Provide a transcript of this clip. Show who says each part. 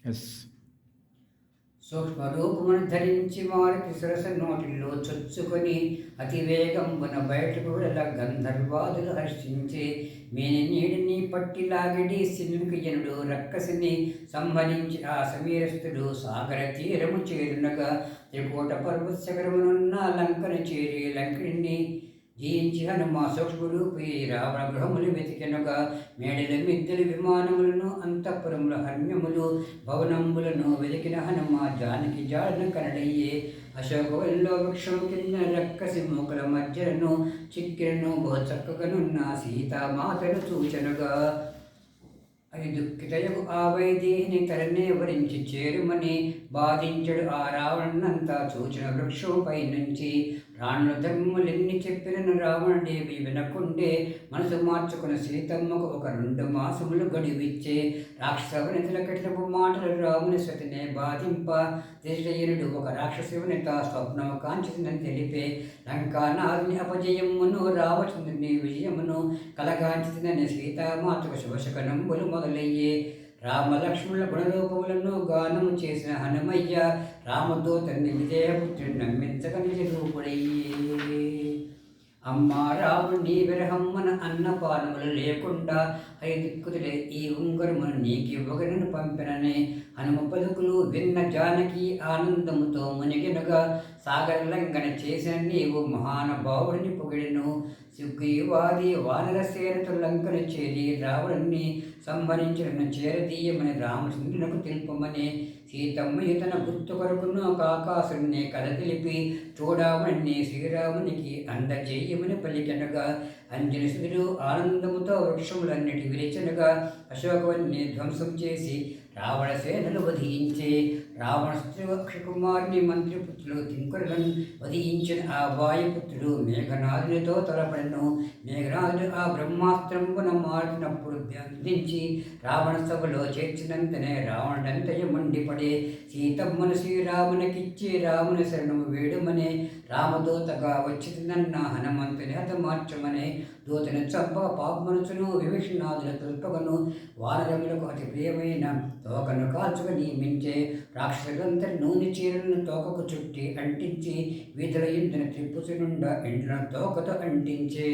Speaker 1: Yes.
Speaker 2: సూక్ష్మరూపమును ధరించి మారుతి సురస నోటిలో చొచ్చుకొని అతివేగంబున బయటకు వెళ్ళ గంధర్వాదులు హర్షించి మేని నీడిని పట్టి లాగడి సిన్నుకియనుడు రక్కసిని సంహరించి ఆ సమీరస్తుడు సాగర తీరము చేరునగా త్రికూట పర్వత శిఖరమునున్న లంకను చేరి లంకిని జయించి హనుమ సూక్ష్మరూపి రావణ గృహములు వెతికెనుగా మేడల మిద్దెలు విమానములను అంతఃపురముల హన్యములు భవనంబులను వెతికిన హనుమ జానకి జాడన కనడయ్యే అశోకవల్లో వృక్షము కింద రక్కసి మూకల మధ్యలను చిక్కిరను బహు చక్కగనున్న సీతామాతను చూచనుగా అది దుఃఖితయకు ఆ వైదేహిని తలనే వరించి చేరుమని బాధించడు ఆ రావణనంతా చూచిన వృక్షంపై నుంచి రాణుల ధర్మములెన్ని చెప్పినను రావణుడేవి వినకుండే మనసు మార్చుకున్న సీతమ్మకు ఒక 2 మాసములు గడివిచ్చే రాక్షసవనితల కఠినపు మాటలు రాముని సతినే బాధింప దిశయనుడు ఒక రాక్షసవనిత స్వప్నము కాంచితుందని తెలిపే లంకానాథుని అపజయమును రావచంద్రుని విజయమును కలగాంచితుందని సీతామాతకు శుభశకనంబులు మొదలయ్యే రామలక్ష్మణుల గుణరూపములను గానము చేసిన హనుమయ్య రామదూతని విజయపుత్రుని నమ్మించక నిజ రూపుడయ్యే. అమ్మ రాముని విరహమ్మన అన్నపానములు లేకుండా దిక్కుతులే ఈ ఉంగరమును నీకివ్వగనను పంపిననే హనుమ పలుకులు విన్న జానకి ఆనందముతో మునిగినగా సాగరలంఘన చేసిన నీవు మహానుభావుడిని పొగిడెను. సుగ్రీవాది వానర సేనతో లంకను చేరి రావణుని సంహరించిన చేరదీయమని రామచంద్రునకు తెలుపమని సీతమ్మ తన గుర్తు కొరకును కాకాసుని కథ తెలిపి చూడమని శ్రీరామునికి అందజేయమని పలికెనగా అంజనసుడు ఆనందముతో వృక్షములన్నిటి విరిచనగా అశోకవన్ని ధ్వంసం చేసి రావణ సేనలు వధించే రావణస్త్రి అక్షకుమారుని మంత్రిపుత్రులు కింకరులను వధించిన ఆ వాయుపుత్రుడు మేఘనాథునితో తలపడను. మేఘనాథుడు ఆ బ్రహ్మాస్త్రంబున మారినప్పుడు దించి రావణ సభలో చేర్చినంతనే రావణుడంతయ మండిపడే సీతమ్మను శ్రీరామునికిచ్చి రాముని శరణము వేడుమనే రామదూతగా వచ్చిందన్న హనుమంతుని హతమార్చమనే దూతను చంపక పాపమనుచును విభీషణాదుల తుల్పగను వానరములకు అతి ప్రియమైన తోకను కాల్చుక నియమించే రాక్షసులంతరి నూనె చీరలను తోకకు చుట్టి అంటించి వీధుల ఇంటిని త్రిప్పుచునుండ ఎండ్లను తోకతో అంటించే.